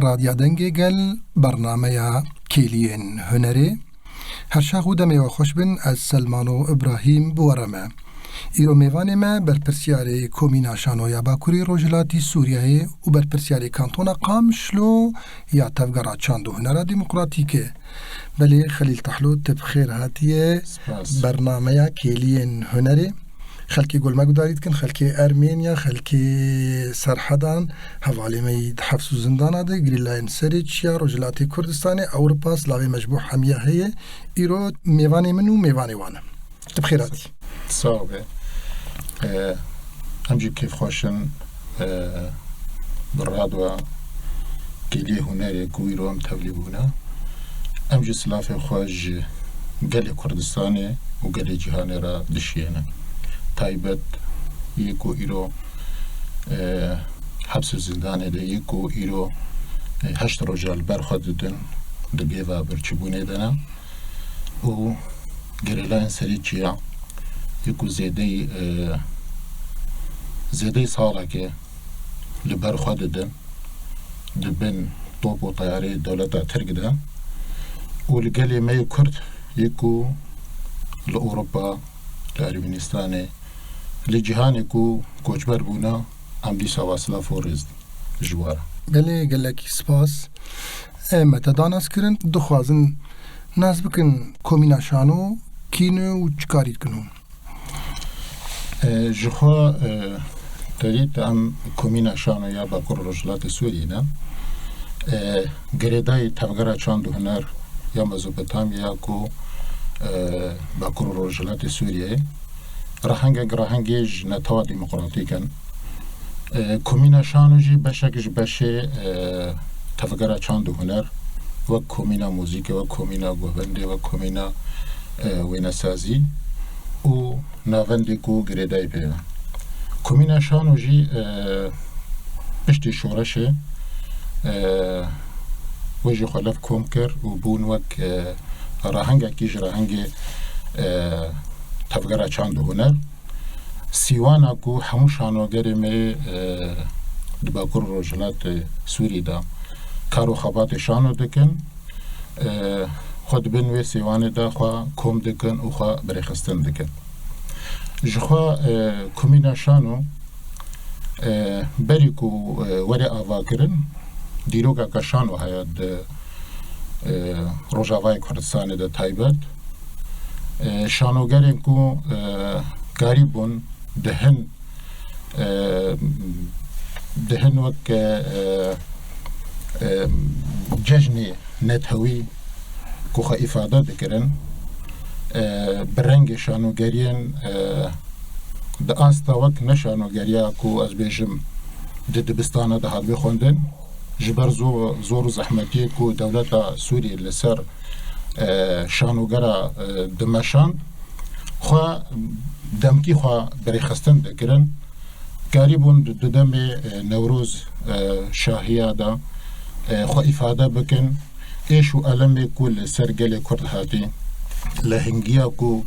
راديو دنگل برنامه کلیین هنری هر شاخو دمی و خوش بن از سلمان و ابراهیم بورمه ایرو میوان ما بر پرسیاری کومینا شانویا باکوری روجلاتی سوریه و بر پرسیاری کانتونا قامشلو یا تفگرا چاندو هنرا ديمقراطيكي بلی خلیل تحلو تبخیر هاتیه برنامه کلیین هنری خلکی گل مگو دارید کن خلکی ارمینیا خلکی سرحدان حوالی مید حفظ و زندانه ده گریلاین سریچیا رجلاتی کردستان اروپا سلاوی مجبوح همیه هیه ایرو میوانی منو میوانی وانه تبخیراتی صعبه همجی کیف خوشن برادوا کلیه هنری گویرو هم تولیبونه همجی سلاف خوش گل کردستان و گل جهانی را دشینه تایبت یکو ایرو حبس زندانه ده یکو ایرو 8 رجال برخواد دن دگه و برچبونه دنه و گریلان سری چیا یکو زیده ساله که لبرخواد دن دبن طوب و طیاره دولتا ترک دن و لگلی میو کرد یکو لأوروبا لأرمنستان لجهانی کو کوچبر بونا هم دیسا واصله فورزد جواره بله گلکی سپاس متى داناس کرن دخوازن ناس بکن کومینا شانو کینو و چکارید کنون جخوا تريد ام کومینا شانو یا باکور رجلات سوریه نه گریدای تفگره چاندو هنر یا مزوبتامیا کو باکور رجلات سوریه راهنگیج نتوا ديمقراطيكا كومينا شانوجي بشكج بشه تفگره چاندو هنر و كومينا موزيك و كومينا گوبنده و كومينا وينسازي و ناوندي کو گريداي بيه كومينا شانوجي بشتي شورشه وجي خلاف كومكر و بون وك راهنگا كيج راهنگي تفگره چاندو هنر سیوانا کو همو شانوگری می دباکور روجلات سوری دا کارو خبات شانو دکن خود بنوی سیوان دا خواه کوم دکن و خواه بریخستن دکن جخوا کومینا شانو بری کو وری آوا کرن دیروگا که شانو هاید روجاوای کردستان دا تایبت شانوگرین کو گریبون دهن وک جشنی نتهوی کو خا افاده دکرن برنگ شانوگرین د آستا وک نشانوگریا کو از بیشم دبستانه ده هاد بخوندن جبر زور زحمتی کو دولت سوری لسر شانوگرا دمشان خواه دمکی خواه بری خستن دکرن قریبون دم نوروز شاهیه دا خواه افاده بکن ایشو علمی کو لسر گل کرد هاتی لهنگیه کو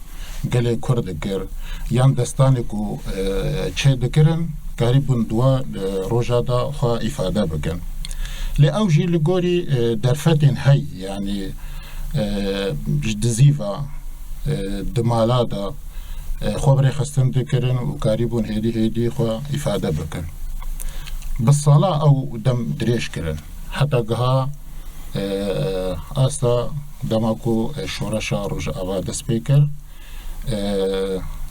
گل کرد گر یان دستانی کو چه دکرن قریبون دوا روژا دا خواه افاده بکن لی اوجی لگوری درفتین هی یعنی جدزیفا دمالا دا خبری خستن دکرن و قریبون هیدی خو افاده بکن بالصلاة او دم دریش کرن حتی گها آستا دماکو شورشا روش آوا دست بیکر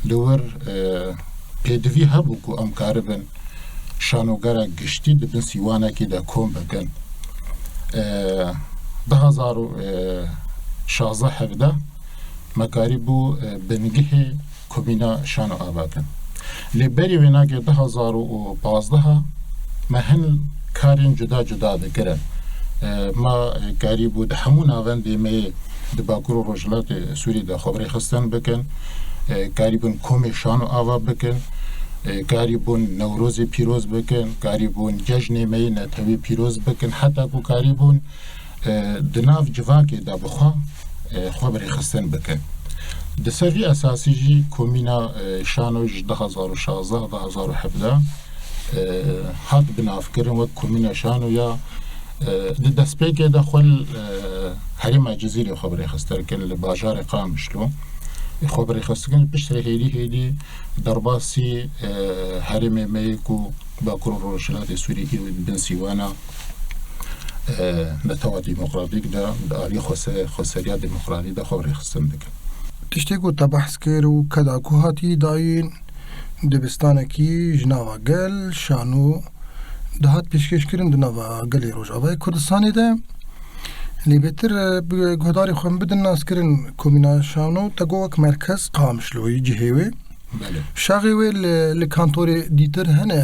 لور پیدوی هبو کو ام کاربن شانوگره گشتی دبن سیوانه که دا کم بکن 2016 مکاریبو بنگه کومینا شانو آبادن لبری ویناگه 2015 مهن کارین جدا دکرن ما کاریبو ده همون آونده می دباکور روجلات سوری ده خبری خستن بکن کاریبون کومی شانو آباد بکن کاریبون نوروز پیروز بکن کاریبون جشن می نتوی پیروز بکن حتی کو کاریبون دناف جواکی دا بخوا خبری خستن بکن دسوی اساسی جی کومینا شانوج 2016 2017 هات بناف کرن و کومینا شانو یا دەستپێکێ دەخۆل هەرێما جزیرە خۆبەری خستەرکرد لە باژارێ قامشلۆ خۆبەری خستەکردن پشترە هێدی دەرباسی هەرێمێ مەیەک و باکوور و ڕۆژهەڵاتی سووریی بن سیوانە نەتەوا دیموکراتیکدا ئالی خۆسەریا دیموکراتیدا خۆبەری خستن دەکەن. تشتێک و تەبەحث کرد و کەداکو هاتی داین دبستانێکی ژناوە گەل شانۆ دەهات پێشکەشکردن دناوە گەلی ڕۆژاوای کوردستانی de لێبێتر گۆداری خۆم بدن ناسکردن کۆمینا شانۆ تەگۆوەک مرکز قامشلۆیی جهێوێ شاغی وێ لە کانتۆرێ دیتر هەنێ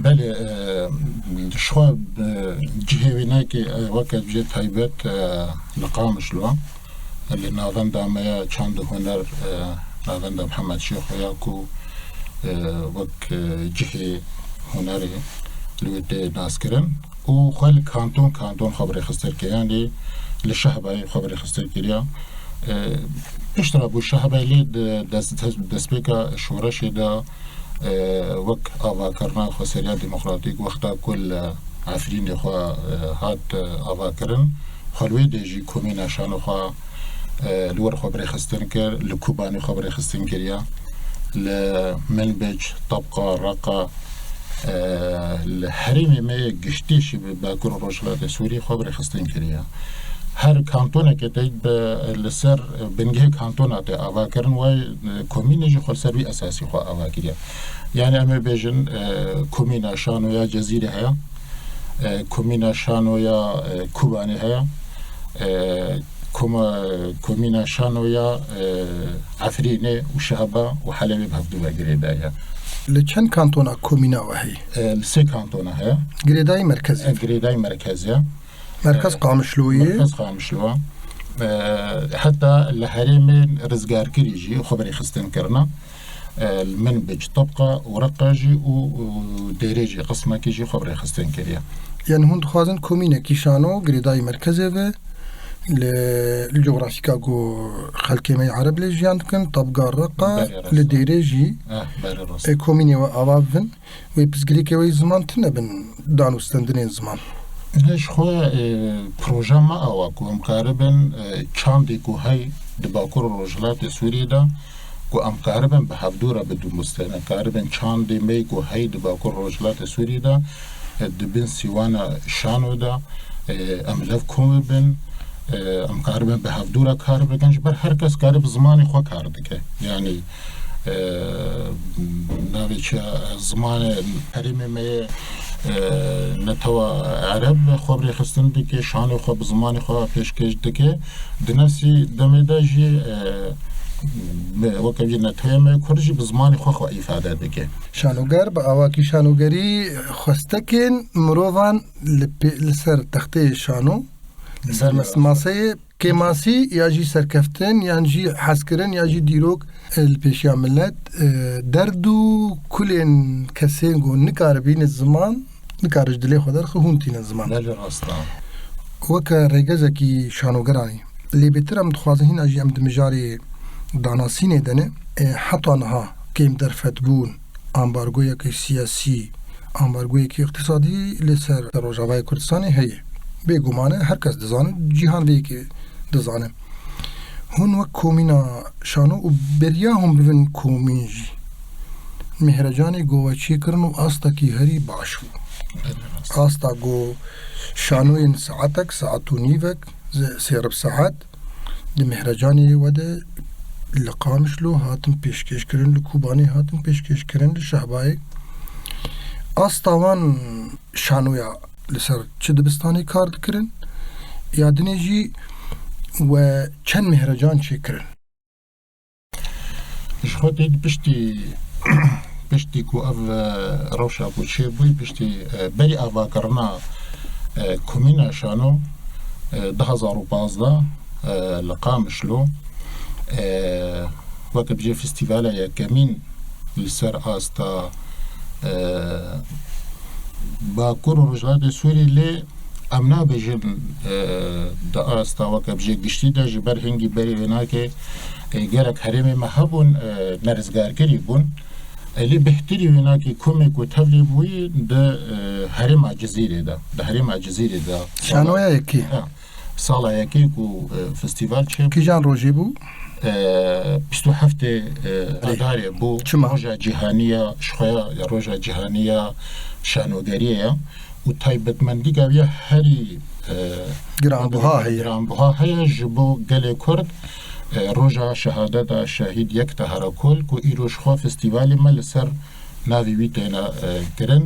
بله شخوا جهێوێناکێ وەکە بژێ تایبەت لە قامشلۆ لە ناوەندا مەیە چەند هۆنەر ناوەندا محەممەد شێخۆیاک و وەک جهێ هۆنەرێ لێ تێ ناسکردن و خۆ لە کانتۆن خەبەری خستەرکەیانی لە شەهبای خەبەری خستەرکردیا پشترا بوو شەهبای لێ دەستپێکە شۆڕەشێدا وەک ئاواکردنا خۆسەریا دیموکراتیک وەختا کل ئافرینێ خوا هات ئاواکردن خەلوێ دێژی کۆمینا شانۆخوا لوەر خەبەری خستن کرد لە کوبانی خەبەری خستن کردیا لە منبج طبقا ڕقا لە هەرێمی مەیە گشتیشی باکوور و ڕۆژهەڵاتی سووری خەبەری خستن کردیا هەر کانتۆنێکێ دەیت لەسەر بنگهەی کانتۆناتێ ئاواکردن وای کۆمینێژی خۆسەروی ئەساسی خوا ئاواکردیا یعنی ئەمە بێژن کۆمینا شانۆیا جەزیرە هەیە کۆمینا شانۆیا کوبانی هەیە کۆمینا شانۆیا ئەفرینێ و شەهەبا و حەلەوێ هەفتووە گرێدایە لە چەند کانتۆنا کۆمیناوە هەیە سێ کانتۆنا هەیە گرێدای مرکزیە مرکز قامشلۆیە حتا لە هەرێمێ ڕزگارکریژی خەبەری خستنکردنا من بج طبقا و ڕقاژی و دێرێژی قسمەکیژی خەبەری خستن کردیا یعنی هون دخوازن کۆمینێکی شانۆ گرێدای مرکزێوێ لە جغرافیکا گۆ خەلکێمەی عەرەب لێ ژیان دکن طبقا ڕقا لە دێرێژی کۆمینێوە ئاوا بن وێ پزگریکەوەی زمان تنەبن دانوستەندنێن زمان ليش خو بروجا ما أواكو هم كاربن چاندي كو هاي دباكور الرجلات سوريا دا كو أم كاربن بحفدورة بدو مستنى كاربن چاندي مي كو هاي دباكور الرجلات سوريا دا دبن سيوانا شانو دا أم لف كوم بن أم كاربن بحفدورة كاربن كانش بر هركس كارب زماني خو كاردك يعني ناويش زمان هرمي مي نتوا عرب خبری خستن دکه شان خو بزمان خو پیشکش دکه دنفسی دمداجی وکوی نتوی ما کرجی بزمان خو ifade دکه شانوگر با آواکی شانوگری خستکن مروان لسر تخته شانو لسر مسماسه کماسی یا جی سرکفتن یا جی حسکرن یا جی دیروک الپیشیا ملت دردو کلین کسین گو نکاربین الزمان نکارج دلی خود در خونتین زمان. بله راستا. وکه ریگزکی شانوگرانی. لیبتر هم دخوازهین اجی هم دمجاری داناسینه دنه حتی نها کم در فتبون امبارگوی که سیاسی امبارگوی که اقتصادی لسر روجاوای کردستانی هیه. بگمانه هر کس دزانه جهان وی که دزانه. هون وک کومینا شانو و بریا هم ببین کومینجی. مهرجانی گوچی کرن و آستا کی هری باشو. آستا گو شانوین ساعتك ساعتو نيفك سيرب ساعات دي مهرجاني وده لقامشلو هاتم پیشکش کرن لکوبانی هاتم پیشکش کرن لشهبای آستاوان شانویا لسر چه دبستانی کار دکرن یادنه جی و چند مهرجان چه کرن اش خود اید پشتی کو او روشا کو چه بوی پشتی بری آوا کرنا کومینا شانو 2015 لقامشلو وقت بجي فستيفالا يا كمين لسر آستا باكور رجلات سوري لي امنا بجن دا آستا وقت بجي گشتی دا جبر هنگی بری وناكي گرک حرم محبون نرزگار کری بون اللي بهتري هناك كوميك وتفلي بوي ده هرم الجزيرة ده هرم الجزيرة ده شانو يكي سالا يكي كو فستيفال شيب كي جان روجي بو بستو هفته اداره بو روجا جهانية شخويا روجا جهانية شانوگریه و تایبەتمەندی گاویە هەری گرانبها هەیە ji bo gelê Kurd roja şehadeta şehîd yek te herakol ku îroj xwe festîvalê me li ser navê wî têne kirin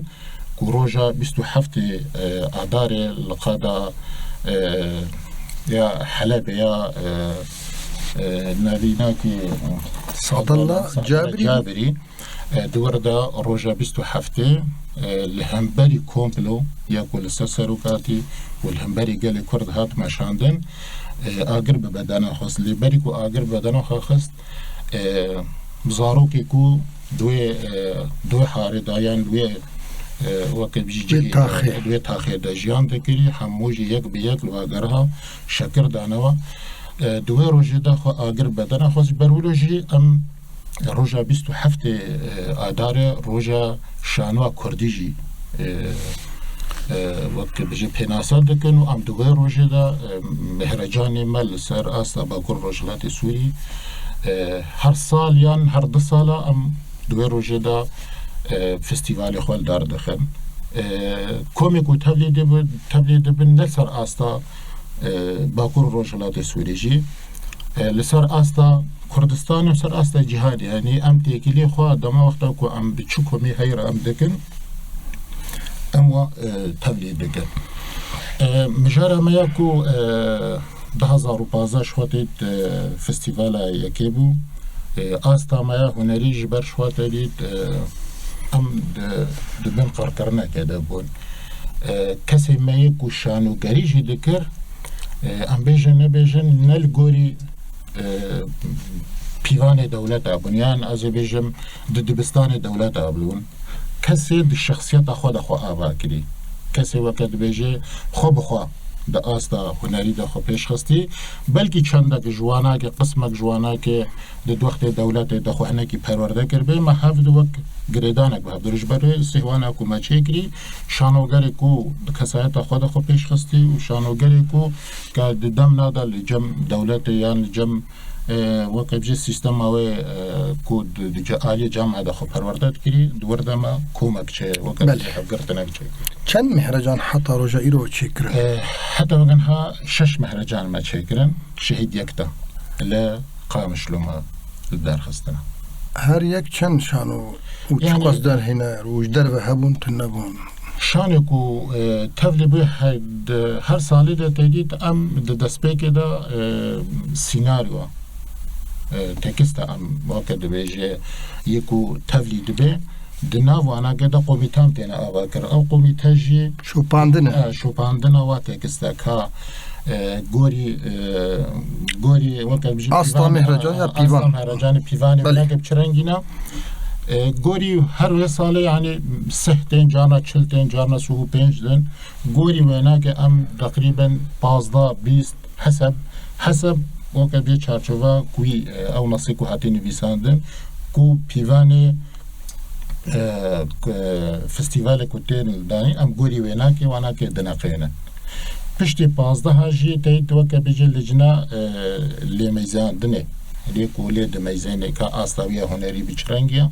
ku roja 27 adarê li qada ya Helebê ya navînakî Sadallah Cabirî دوردا روجا 27 الهمبري كومبلو يقول سسروكاتي والهمبري قال كرد هات مشاندن اقرب بدنا خاص اللي بريكو اقرب بدنا خاص بزاروكي كو دوي حاري دايان دوي وقت بيجي دوي تاخير دا جيان دكري حموجي يك بيك لواقرها شكر دانوا دوي روجي دا خو اقرب بدنا خاص برولوجي ام روجا 27 آدار روجا شانوا کردیجی وقت بجی پناسا دکن و ام دوی روجا دا مهرجان مل سر آستا باکر روجلات سوری هر سال یان هر 2 سال ام دوی روجا دا فستیوال خوال دار دخن کومیک و تبلید بن نسر آستا باکر روجلات سوری جی لسر آستا كردستان وسر أستا جهاد يعني أم تيكلي خوا دما وقتا كو أم بتشوكو مي هير أم دكن أموا تبلي دكن مجارة ما يكو 2015 شواتيت فستيفالا يكيبو أستا ما هنري جبر شواتيت أم دبن قرقرنا كده بون كسي ما يكو شانو غريجي دكر أم بيجن نبيجن نلغوري پیوان دولت ابونیان از بیجم دبستان دولت ابلون کسی د شخصیت خود خو آوا کړي کسی وقت بیجه خو بخوا د آستا هنری د خو پیش خستی بلکې چنده کې جوانا کې قسمه جوانا کې د وخت دولت د خو نه کې پرورده کړي ما حافظ وک گریدانک به درج بر سیوانا کو ما چیکری شانوګری کو د کسایت خود خو پیش خستی او شانوګری کو که د دم نادل جم دولت یان جم وقت بجي سيستم او كود دي عالي جامعه د خو پرورده کړي دورده ما کومک چې وقت حقرتنه چند مهرجان حتی روجا ایرو چیکر حتى وقنها 6 مهرجان ما چیکرن شهید یکتا لا قامش لما الدار خستنا هر یک چند شانو و چه قصدر هنا روش در و هبون تنبون شانكو تفلي به هر سالي ده تجديد ام دسبيك ده سيناريو تكست ام وقت بيجي يكو تفلي دبي دناو انا قد قوميتان تينا اباكر او قوميتاجي شوباندنا واتكستا كا گوری وقت بيجي اصلا مهرجان یا پیوان اصلا مهرجان پیوان بلاك بچرنگينا گوری هر ساله يعني سهتين جانا چلتين جانا سوهو 5 دن گوری وینا که ام تقریبا 15-20 حسب وقت بی چارچوبا کوی او نصی کو حتی نویساندن کو پیوان فستیوال کوتین دانی ام گوری وینا که وانا که دنقینه پشتی 15 هاجی تایید وقت بیجی لجنا لیمیزان دنه لیکو لید میزنه که آستاویه هنری بیچرنگیه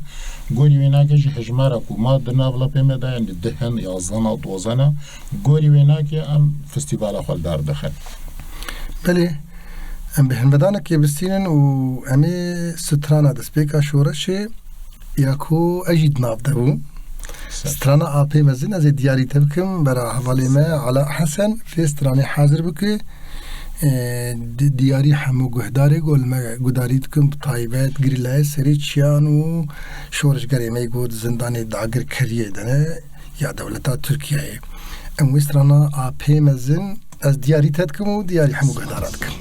گوری وینا که جی حجمارا کو ما دناولا پیمه دا یعنی 10 یا 12 گوری وینا که ام فستیوال خال دار دخل بله ام بهن بدانه که بستینن و امی سترانا دسپیکا شورشه یاکو اجید ناف دبو سترانا آپی مزین از دیاری تبکم برا حوالی ما علا حسن فی سترانی حاضر بکه دیاری همو گهداری گل ما گدارید کم طایبت گریلای سری چیان و شورشگری ما گود زندانی داگر کریه دنه یا دولتا ترکیه ام وسترانا آپی مزین از دیاری تدکم و دیاری همو گهدارات کم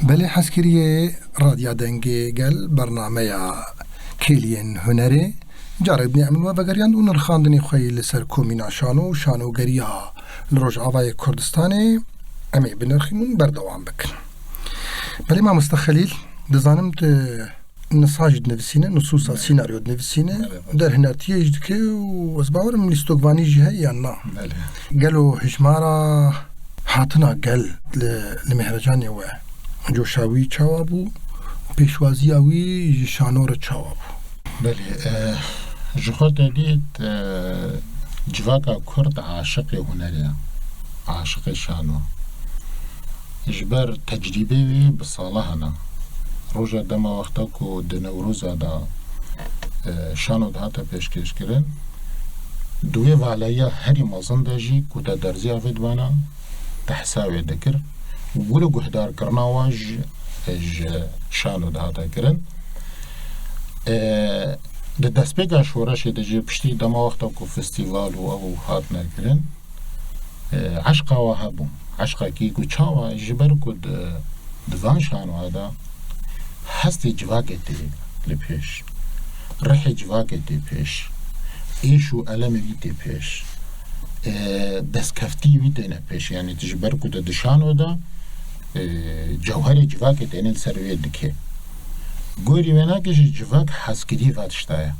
بله حسکریه رادیا دنگی گل برنامه کلین هنری جارك بني عملوا بقريان ونر خاندني خوي لسر كومينا شانو قريا لروج عواي كردستاني امي بنرخيمون بردوام بكن بلي ما مستخليل دزانمت نساج نفسينا نصوص سيناريو نفسينا در هنرتيه يجدكي واسباور من الاستوغواني جهي يعني قالوا هجمارا حاطنا قال لمهرجاني و جو شاوي تشاوابو بيشوازي اوي شانور تشاوابو بله جخوت دید جواکا کرد عاشق هنریا عاشق شانو اجبر تجربه وی بصاله هنا روژا دما وقتا کو دنوروزا دا شانو دا تا پیشکش کرن دوی والیا هری مازن دا جی کو دا درزی آفید بانا تحساوی دکر ولو گهدار کرنا واج شانو دا تا کرن ده دستپیگا شورش ده پشتی دما وقتا کو فستیوال و او هات نکرن عشقا و هبون عشقا کی کو چاوا جبر کو دوان شانو هدا هست جواکتی لپیش رح جواکتی پیش ایشو علم ویتی پیش دستکفتی ویتی نپیش یعنی تجبر کو ده شانو دا جوهر جواکتی نیل سروی دکه گوری وینا که جواک حسکری واتشتایا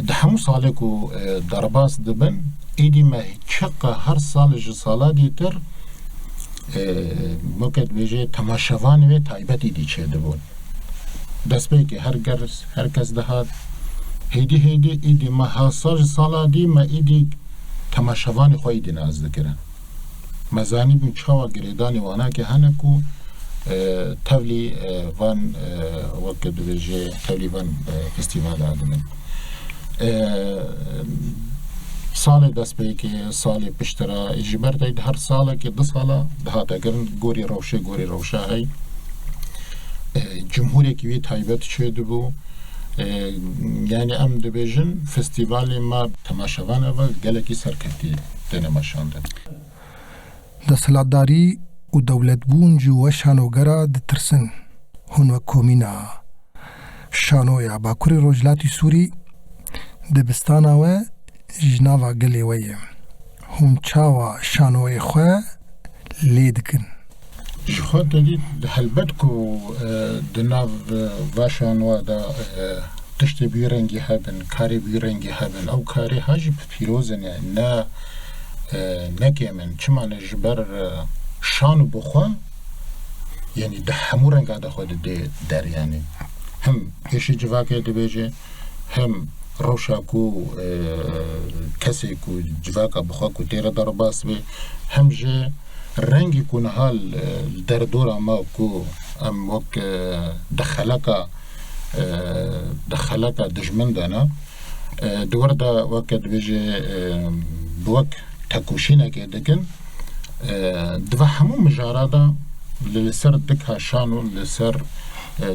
ده همو ساله کو درباس دبن ایدی ما چقا هر سال جسالا دیتر موکت بیجه تماشوان و تایبتی دی چه دبون دست بی که هر کس دهات هیدی ایدی ما هر سال جسالا دی ما ایدی تماشوان خواهی دی ناز دکرن مزانی بین چاوا گریدانی وانا که هنکو تولي فان وقت بيجي تولي فان فستيفال آدمن سال دست بيكي سال بشترا إجبار تايد هر سالة كي 2 سالة دهاتا كرن غوري روشة هاي جمهوري كي تايبت شد بو يعني ام دبيجن فستيفال ما تماشاوانا و گلكي سركتي دنما شاندن دسلاتداري و دولت بون جو شانوگرا دترسن هنو کومینا شانویا باکوری روجلاتی سوری دبستانا و جناوا گلی وی هم چاوا شانوی خواه لیدکن جخوت دید هلبت کو دناو و شانوا دا تشت بیرنگی هبن کاری بیرنگی هبن او کاری هاجی پیروزن یعنی نه کمن چمان جبر شانو بخوا یعنی ده همو رنگ آده خود در یعنی هم ایشی جواکه ده بیجه هم روشا کو کسی کو جواکه بخوا کو تیره در باس بی هم جه رنگی کو نحال در دور ما کو ام وک دخلکا دجمن دانا دور دا وقت بیجه بوک تکوشینه که دکن دو همون مجارادا لسر دکا شانو لسر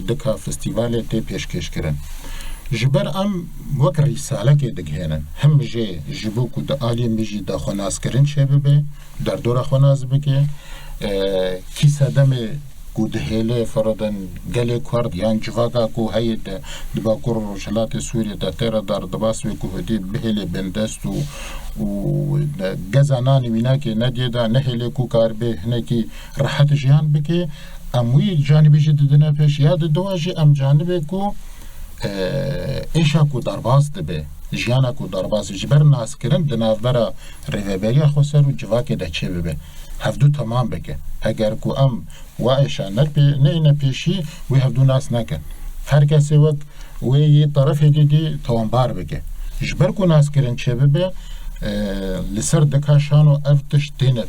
دکا فستیوالی تی پیشکش کرن جبر ام وک رساله که دگهنن هم جه جبو کو دا آلی میجی دا خوناز کرن چه ببه در دور خوناز بکه کی سدم کو دهیله فردن گلی کرد یان جواگا کو هید دبا کور روشلات سوریه دا تیرا دار دباسوی کو هدی بهیله بندستو و گزانانی وینا که ندیدا نهیله کو کار به هنکی راحت جهان بکه اموی جانبی جدیدنه پیش یاد دواجی ام جانبی کو ایشا کو درباز دبه جیانا کو درباز جبر ناس کرن دنافبرا ریوبریا خوصر و جواکه دا چه ببه هفدو تمام بکه اگر کو ام وایشا نه پیشی و هفدو ناس نکن هر کسی وقت وی طرف دیدی توانبار بکه جبر کو ناس کرن چه ببه لسر دکاشانو افتش تینه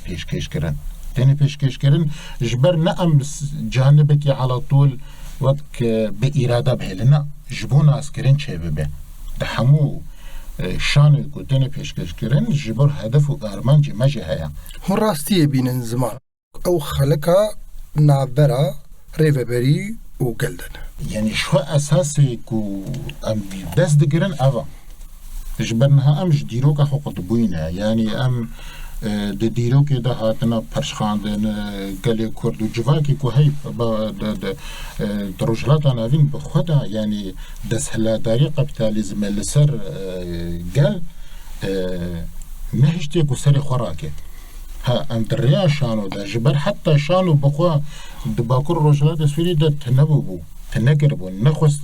پیشکش کرن جبر نه ام جانبکی على طول وقت به اراده بهله نه جبو ناس کرن چه ببه ده همو شانوی کو تینه پیشکش کرن جبر هدف و ارمان جمعه هیا هون راستیه بینن زمان او خلقا نابرا ریوبری و گلدن یعنی شو اساسی کو ام دست دگرن اوه جبرنها امش ديروكا حقوق بوينة يعني ام د دیرو کې د هاتنه پرشخاندن گلی کرد و جواکی که هی د روجلات ناوین بخودا یعنی دسهلاداری قپیتالیزم لسر گل نهشتی که سر خوراکه ها ام دریا شانو دا جبر حتی شانو بخوا د باکور روجلات سوری دا تنبو بو تنگر بو نخوست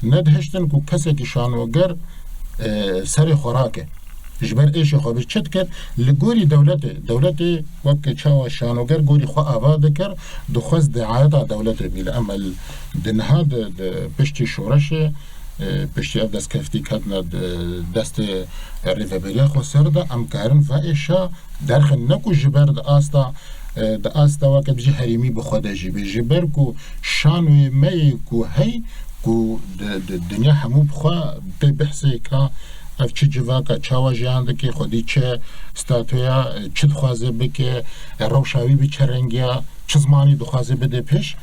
ندهشتن که کسی که شانوگر سر خوراکه جبر ایش خوابش چت کرد لگوری دولت وقت چاو شانوگر گوری خواه آواده کرد دخواست دعایت دولت بیل اما دنها پشتی شورشه پشتی اف دست کفتی کدنا دست ریفبریا خو سر ده ام کارن فایشا درخ نکو جبر د آستا وقت بجی حریمی بخوده جیبه جبر کو شانوی می کو هی کو دنیا همو بخواه بحثی که اف چه جواکا چاوا جیانده که خودی چه ستاتویا چه دخوازه بکه روشاوی بی چه رنگیا چه زمانی دخوازه بده پیش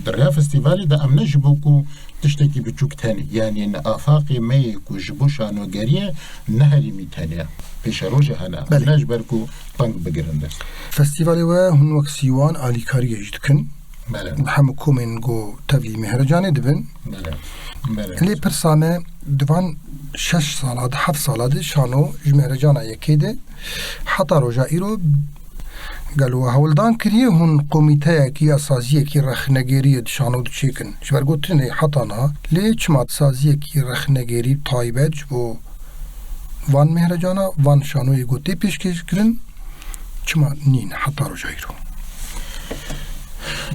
در فستیوالی دا ام نجبو کو تشتکی بچوک تانی یعنی ان آفاقی می کو جبو شانوگریه نهری می تانیه پیش روژه هنه نجبر کو طنگ بگرنده فستیوالی و هن وقت سیوان آلیکاری اجدکن همه کومن گو تبلی مهرجانه دبن لی پرسامه دوان 6 سالات 7 سالات شانو مهرجانه یکیده حتی روژا ایرو قالوا هولدان كريه هن قوميتايا كي اساسيه كي رخنگيري دشانو دچيكن شبر گوتني حتانا ليچ مات سازيه كي رخنگيري تايبج بو وان مهرجانا وان شانو يگوتي پیشکش کرن چما نين حتى رجايرو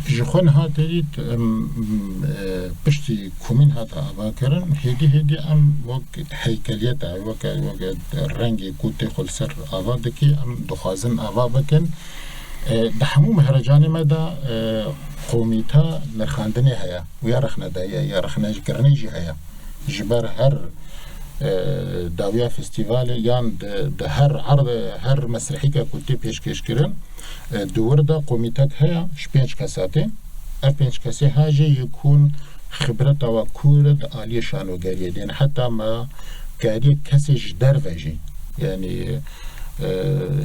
جخون هاتريت پشتی کومین هاتا آوا کرن هدی ام وقت هیکلیت وقت رنگی کوتی خلصر آوا دکی ام دخوازن آوا بکن ده همو مهرجانی ما دا قومیتا نرخاندنی هیا و یا رخنه دایه یا رخنه کرنه جی هیا جبر هر داویا فستیوال یان ده هر عرض هر مسرحی که کوتی پیشکش کرن دور دا قومیتک هیا شپینج کساته اف پینج کسی هاجه یکون خبرت و کورد آلی شانوگریه دین حتی ما کاری کسی جدر وجی یعنی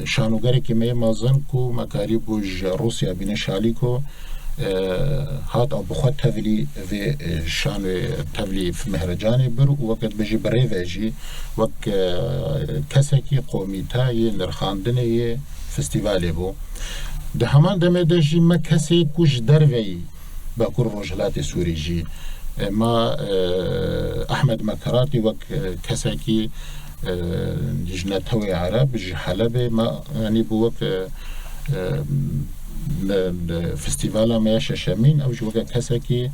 شانوگری که می مازن کو مکاری بوج روسیا بین شالی کو هات او بخواد تفلی و شانو تفلی في مهرجانی بر وقت بجی بری وجی وقت کسی که قومیتای نرخاندنه فستیوالی بو ده همان دمه دجی ما کسی کش دروی باکور روجلات سوری جی ما احمد مکراتی وک کسی که جنتوی عرب جی حلبه ما یعنی بو وک فستیوالا میاش شمین او جو کسی که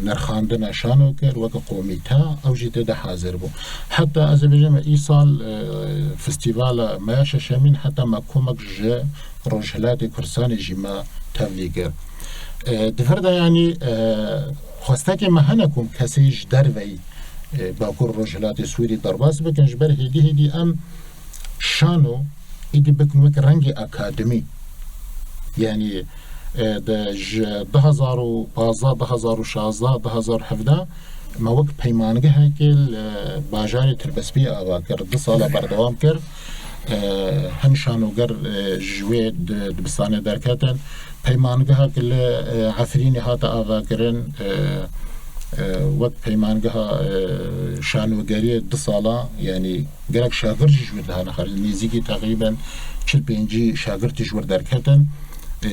نرخاندن شانو کر وک قومیتا او جی ده حاضر بو حتی از بجم ای سال فستیوالا میاش شمین حتی ما کمک جه روجلات کرسانی جی ما تبلیگر دفرده یعنی خواسته که مهنکم کسیش دروی باکور روجلات سوری درباس بکن جبر هدی ام شانو ایدی بکن وک رنگ اکادمی یعنی ده 2015 2016 2017 ما وقت پیمانگه هکل باجاری تربسبی آوا کرد 2 ساله بردوام کرد هم شانوگر جوی دبستان درکتن پیمانگه هکل عفرینی هاتا آوا کرن وقت پیمانگه شانوگری 2 ساله یعنی گرک شاگرد جوی دهانه خارج نیزیگی تقریبا 45 شاگرد جوی درکتن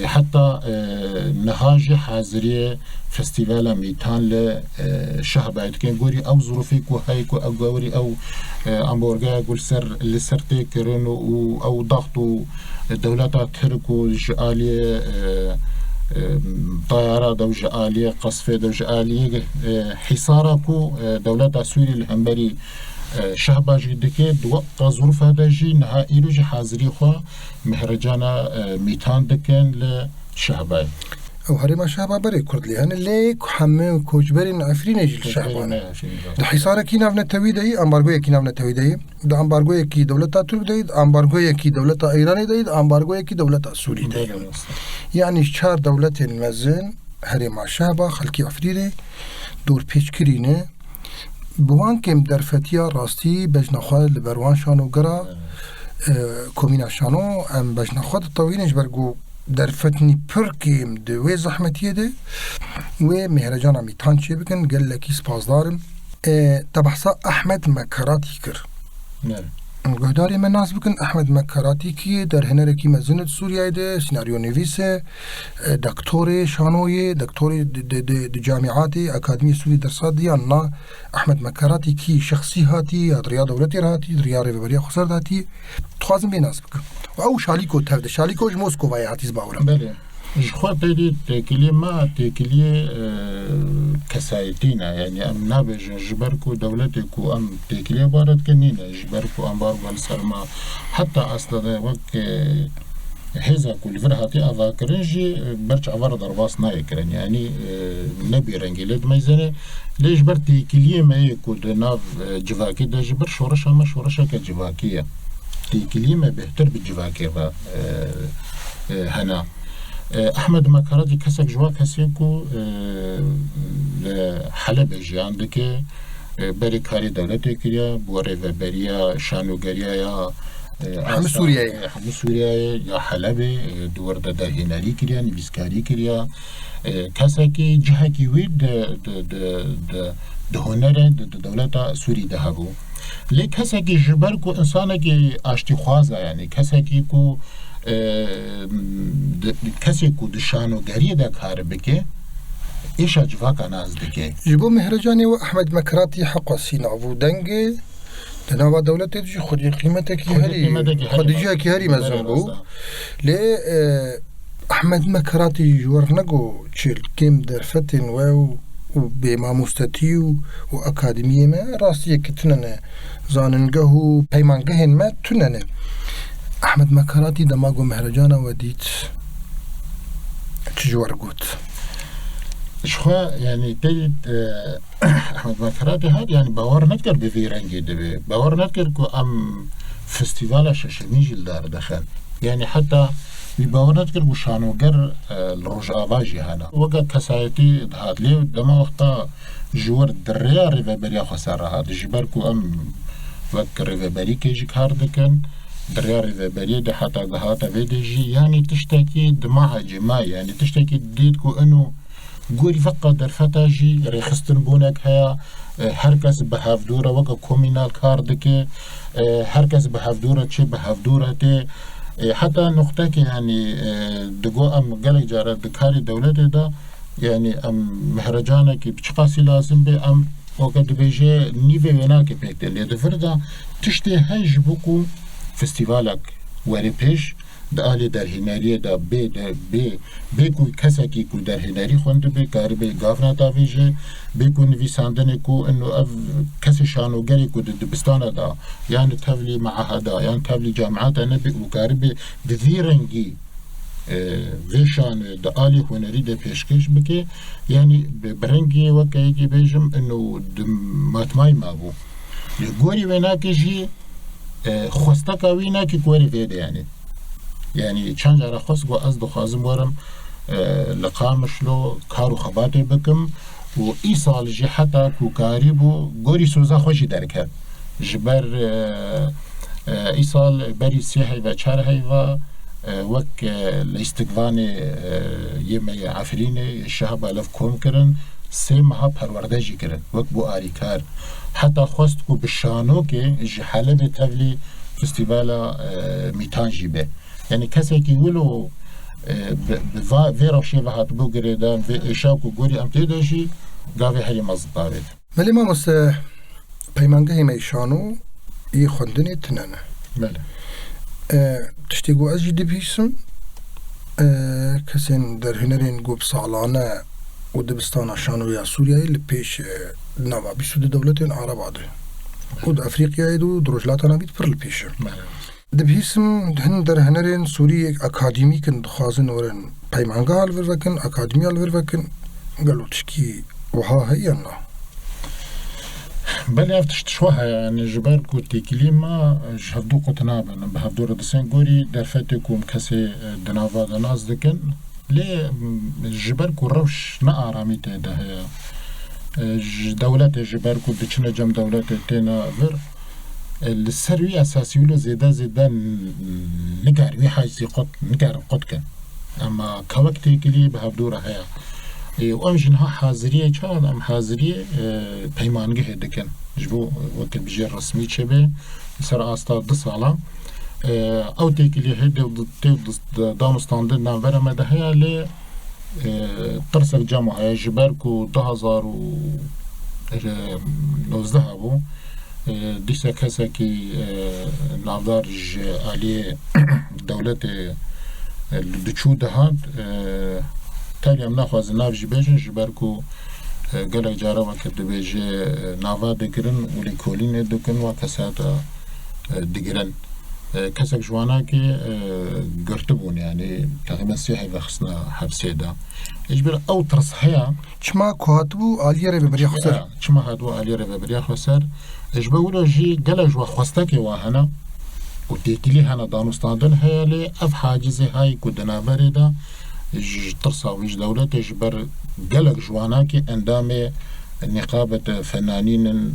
حتى نهاج حاضرية فستيفال ميتان لشهر بعد كان قولي أو ظروفي كو هايكو أو قوري أو أمبورغا قول سر لسرتي كرنو أو ضغطو دولتا تركو جالية طيارة دو جالية قصفة دو جالية حصارة كو دولتا سوري الهمبري شهبا جدكي دوقت ظروف هذا جي نها إيلو جي حاضري خوا مهرجانا ميتان دكين لشهبا او هرما شهبا بري كرد لي هن ليك حمي كوجبرين عفرين جي الشهبا ده حصارة كي نافنا تويدهي امبارغو كي نافنا تويدهي ده امبارغو كي دولتا ترك دهيد امبارغو كي دولتا ايراني دهيد امبارغو كي دولتا سوري دهيد يعني 4 دولت المزن هرما شهبا خلقي عفريني دور پیچ کرینه بوان کم در فتیا راستی بجنخواه لبروان شانوگرا کومینا شانو ام بجنا خود طویلش برگو در فتنی پرکیم دوی زحمتیه ده و مهرجان میتان چه بکن گل لکی سپاسدارم تبحثا احمد مکراتی کر گهداری من ناس بکن احمد مکراتی که در هنرکی مزنت سوریه ده سیناریو نویسه دکتور شانوی دکتور د جامعات اکادمی سوری درسات دیان نا احمد مکراتی که شخصی هاتی دریا دولتی هاتی دریا ریوبریا خسرد هاتی توازم بی ناس بکن و او شالیکو تفده شالیکوش موسکو وای هاتیز باورم بله خود تیدی تکلیه ما تکلیه کسایتینا یعنی ام نبیجن جبرکو دولتی کو ام تکلیه بارد کنینه جبرکو ام بار بال سرما حتی اصلا وقت هزا کل فرحتی آوا کرنجی برچ عوار درواس نای کرن یعنی نبی رنگیلت میزنه لیش بر تکلیه می کو دناف جواکی ده جبر شورش اما شورش که جواکیه تکلیه ما بهتر بجواکی و هنا احمد مکراتی کسک جوا کسی کو حلب جیان دکه بری کاری دولتی کریا بوره و بریا شانوگریا یا همه سوریه یا حلب دور در هنری کریا نویسکاری کریا کسکی جهه کی وید ده هنر دولت سوری ده هبو لی کسکی جبر کو انسان کی آشتی خوازه یعنی کسکی کو کسی کو دشانو گریه ده کار بکه ایش اجواکا ناز دکه جبو مهرجانی و احمد مکراتی حق سینا و دنگه دنوا دولت دیجی خودی قیمتکی هری خودی کی هری مزن بو لی احمد مکراتی جور نگو چیل کم در فتن و بما مستتی و اکادمیه ما راستی کتننه زاننگه و پیمانگه ما تننه احمد مکراتی دماغو مهرجانا ودیت چجوار گوت شخوا يعني تجد احمد مکراتی هاد يعني باور نکر به وی رنگی دبی باور نکر کو ام فستیوال ششمی دار دخل يعني حتى باور نکر کو شانوگر الروج آواجی هانا وقا کسایتی هاد لیو دما وقتا جور دریا ریوبریا خسار هاد جبر کو ام وقت ریوبری که جی کار دکن دریا ریوبری ده حتی دهاتا ویدجی يعني تشتكي دماغ جماعي يعني تشتكي ديد کو انو گوری فقط در فتاجی ریخستن بونک هیا هر کس به هفدوره وقت کومینال کار دکه هر کس به هفدوره چه به هفدوره ته حتی نقطه که یعنی دگو ام گلک جاره دکاری دولت ده یعنی ام مهرجانه که بچقاسی لازم به ام وقت بیجه نیوه وینا که پیکته لیده فرده تشتی هنج بکو فستیوالک وری پیش دالی در هنریه دا به کوی کسی که کو در هنری خونده به کاری به گافنا داویجه به کو نویساندن کو انو اف کسی شانوگری کو دبستان دا یعنی تبلی معهدا یعنی تبلی جامعات انا به کاری به ذیرنگی ویشان دالی هنری ده پیشکش بکه یعنی برنگی وکی که بیجم انو ماتمای ما بو گوری وینا که جی خوسته کاوینا که گوری ویده يعني چند جاره خاص گو از دخوازم ورم لقامش لو کارو خباته بکم و ای سال جی حتی کو کاری بو گوری سوزا خوشی درکه جبر ای سال بری سیحی و چارهی و وک لاستقوان یمی عفرین شهب علف کوم کرن سه ماه پرورده جی کرن وک بو آری کار حتی خواست کو بشانو که جی حلب تبلی فستیوالا میتان جی به يعني کسی که ولو وی روشی و هات بو گریدان و اشاکو گوری امتی داشی گاوی هری مزدارید ملی ما مسته پیمانگه میشانو یه خوندنی تنانه بله تشتیگو از جدی بیسم کسین در هنرین گوب سالانه و دبستان شانو یا سوریایی لپیش نوا بیسو ده دولتین عرب آده و ده افریقیایی دو دروجلاتانا بید پر لپیشه دبیسم هن در هنرین سوری اکادمی کن دخوازن ورن پیمانگه الور وکن اکادمی الور وکن قالوا تشكي وها هي أنا بله افتشت شوها يعني جبر كوتي كلمة جهدو قطنابا بهدور دسين قوري درفتكم كسي دنافا دناز دكن ليه جبر كو روش نا آرامي تيدا هي دولت جبر كو بچنا جم دولت تينا فر السروي أساسي ولا زيدا نقار وي حاجة قط نقار قط كان أما كوقتي كلي بهبدورة هيا وأمجنها حاضرية كان أم حاضرية بيمانجه دكان جبو وقت بيجي رسمي شبه سر أستا دسالة أو تيكلي هيدا دانستاندن نامبرا مدهيا لي ترسك جامعة جبركو 2019 بو دیسا کسی که نافدار علی دولت دچو دهات تالی هم نخواست ناف جی بیجن جبرکو گلک جارا وقت بیجه نافا دگرن ولی کولین دکن و کسات دگرن کسک جوانا که گرتبون یعنی تقریبا 3 وقتنا حبسه دا اجبر او ترس هيا چما كاتبو عالية ربابريا خسر چما هادو عالية ربابريا خسر اجبر ولا جي قلج وخوستك واهنا وتيكلي هنا دانستاندن هيا لي اف حاجزي هاي كودنا بريدا ترسا ويج دولة اجبر قلج جواناكي اندامي نقابة فنانين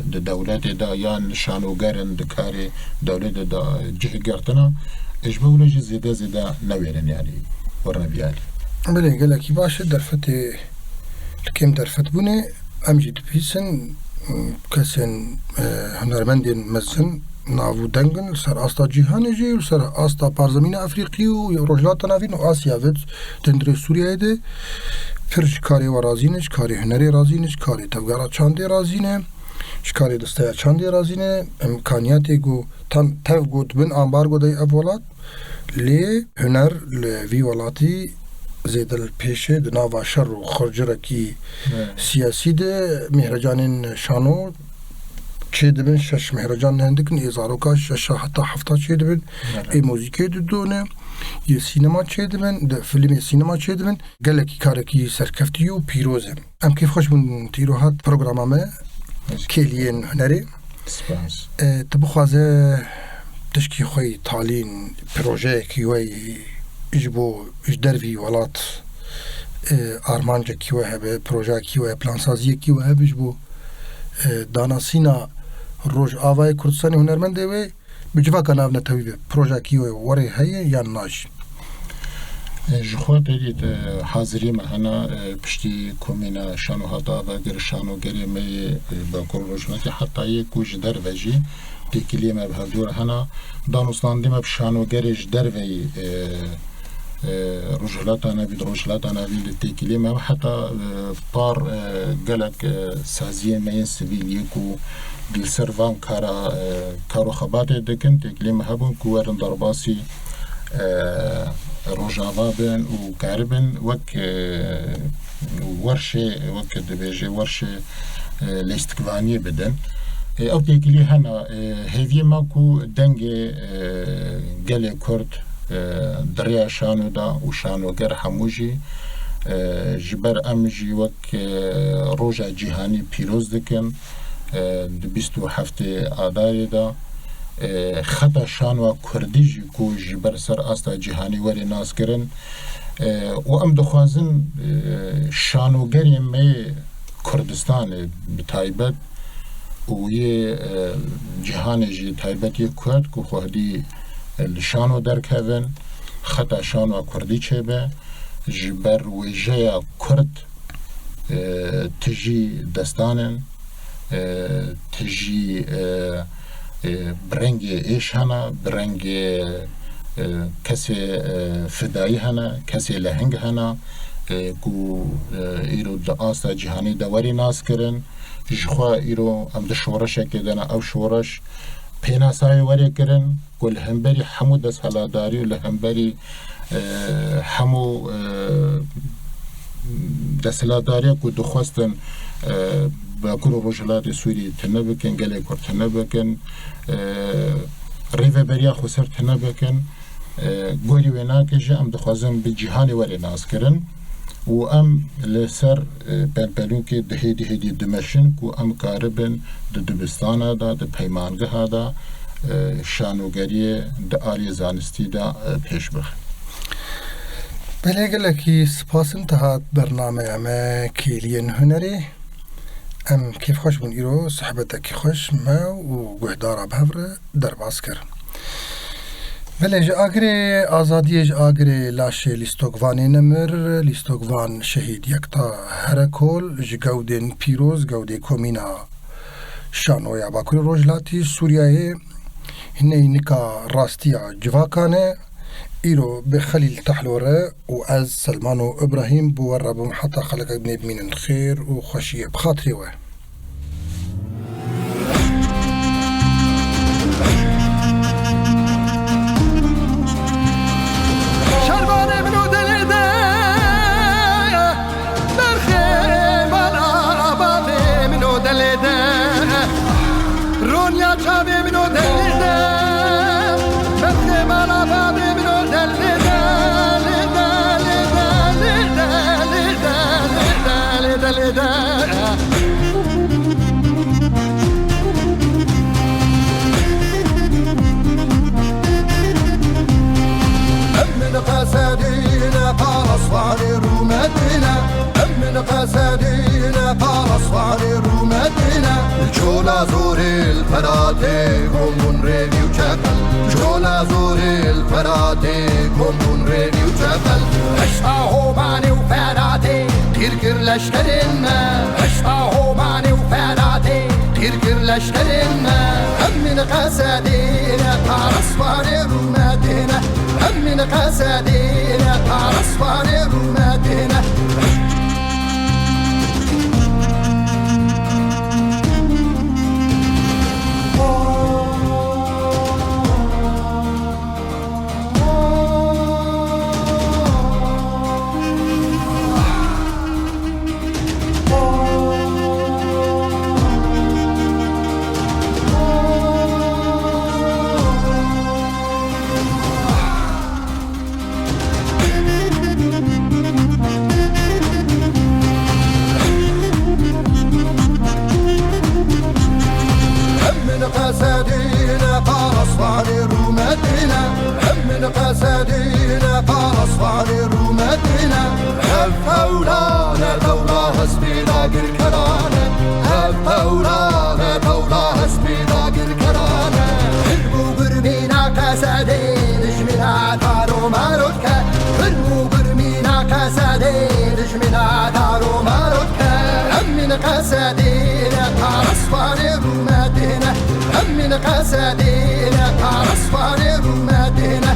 دولات دا يان شانوغارن دكاري دولة دا جه قرتنا اجبر ولا جي زيدا نويرن يعني ورنا بيالي بله قال لك باشه درفتي الكم درفت بني امجد بيسن كسن هنرمندين مزن نافو دنگن سر استا جهان جي و سر استا پارزمین افریقی و روجلات نافین و آسیا وید تندر سوریه ده فرش کاری و رازینش کاری هنری رازینش کاری تفگارا چانده رازینه شکاری دستای چانده رازینه امکانیاتی گو تن تف گود بن امبارگو دای اولاد لی هنر لوی ولاتی زیدل پیشه دناوا شر و خرجرکی سیاسی ده مهرجان شانو چه دبن شش مهرجان هندکن ازارو کا شش حتی هفته چه دبن ای موزیکی دونه یه سینما چه دبن ده فیلم سینما چه دبن گلکی کارکی سرکفتی و پیروزه ام کیف خوش من تیروهات پروگرامه کلیین هنری تبخوازه تشکی خوی تالین پروژه کیوی اجبو اجدروی ولات آرمانجا کیوه هبه پروژه کیوه پلانسازی کیوه هبه اجبو داناسینا روش آوای کردستانی هنرمنده و بجوا کناو نتویبه پروژه کیوه وره هیه یا ناش جخواه دارید حاضری مهنا پشتی کومینا شانو هاتا و گر شانو گری می با کل روشناتی حتی یک کوش در وجی تکیلی ما به دور هنا دانستاندی ما بشانو گریش در وی رجلاتنا بيد رجلاتنا بيد تيكلي ما حتى بار قالك سازيه ما ينسبيل يكو بالسرفان كارو خبات دكن تيكلي ما هبون كوارن ضرباسي رجاوا بن وكاربن وك ورشه وك دبيجي ورشه لاستكفانيه بدن او تيكلي هنا هذي ماكو دنجي قالي كرد دريا شانو دا و شانو گر هموجي جبر امجي وك روجا جهاني پیروز دکن دبستو هفته آداری دا خطا شانو کردی جی کو جبر سر استا جهاني وری ناس کرن و ام دخوازن شانو گری می کردستان بتایبت و یه جهان جی تایبت یه کرد که خواهدی الشانو درک هفن خطا شانو کردی چه به جبر ویجه کرد تجی دستانن تجی برنگ ایش هنه برنگ کسی فدایی هنه کسی لهنگ هنه کو ایرو دا آستا جهانی دواری ناس کرن جخوا ایرو ام دا شورش کدن او شورش پیناسای وری کرن کل همبری همو دست حلاداری و لهمبری همو دست حلاداری کو دخواستن با کرو رجلات سوری تنبکن گلی کر تنبکن ریو بریا خسر تنبکن گوری وینا کجه ام دخوازم به جهانی وری ناس کرن و ام لسر پلپلو که دهیدی دمشن کو ام کاربن دبستانه دا پیمانگه دا شانوگری دا آلی زانستی دا پیش بخ بله گلکی سپاس انتهاد برنامه اما کلیین هنری ام كيف خوش بون إيرو صحبتك خوش ما وقهدارا بهفر درباس كر بله جا آگره آزادی جا آگره لاشه لیستوگوانی نمر لیستوگوان شهید یکتا هرکول جا گودن پیروز گوده کومینا شانویا باکر روجلاتی سوریای هنه نکا راستیا جواکانه ایرو بخلیل تحلوره و از سلمان و ابراهیم بوربم حتی خلق ابن بمین خیر و خوشی بخاطری وه قسدينا فارصفار رومتنا من قسدينا فارصفار رومتنا جولا زور الفراتي قوم ريدي وشفل جولا زور الفراتي قوم ريدي وشفل اشتاهو ماني وفراتي كركر لشكرنا اشتاهو ماني وفراتي كركر لشكرنا من قسدينا فارصفار رومتنا من قسدينا فارصفار رومتنا قسدينا فارصفار رومتنا من قسدينا فارصفار رومتنا هالثولانا ثولا هسبي لاقر كرانا هالثولانا ثولا هسبي لاقر كرانا المبرمينا قسدين جمنا تارو مالوكا المبرمينا قسدين جمنا تارو مالوكا من قسدينا فارصفار رومتنا من قسدينا فارصفار رومتنا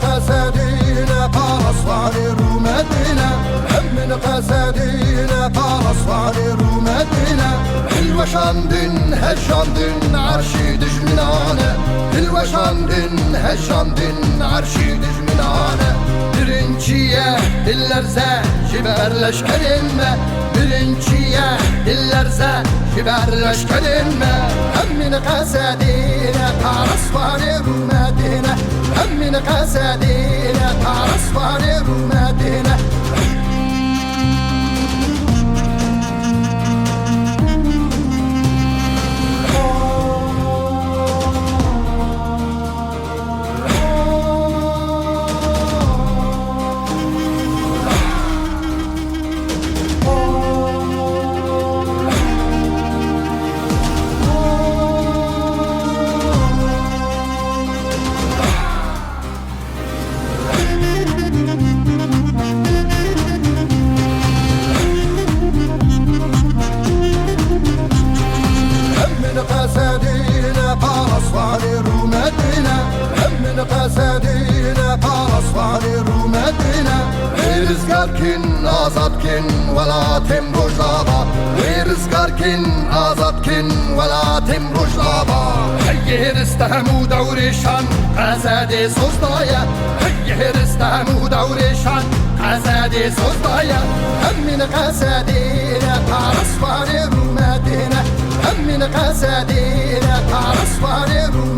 قسدينا فارصفار رومتنا من قسدينا فارصفار رومتنا الوشاندن هالشاندن عرشي دجمنانا الوشاندن هالشاندن عرشي دجمنانا برنشية الارزا جبار لشكرنا برنشية الارزا جبار لشكرنا من قسدينا فارصفار رومتنا من قسدينا فارصفار رومتنا قسدينا فارصفار رومتنا من قسدينا فارصفار رومتنا رزقاركن آزادكن ولا تمروش لابا ورزقاركن آزادكن ولا تمروش لابا هي هرستهم و دورشان قصد سوزدایا هرستهم و دورشان قصد سوزدایا همین قصدیره پرسوار رو مدینه همین قصدیره پرسوار رو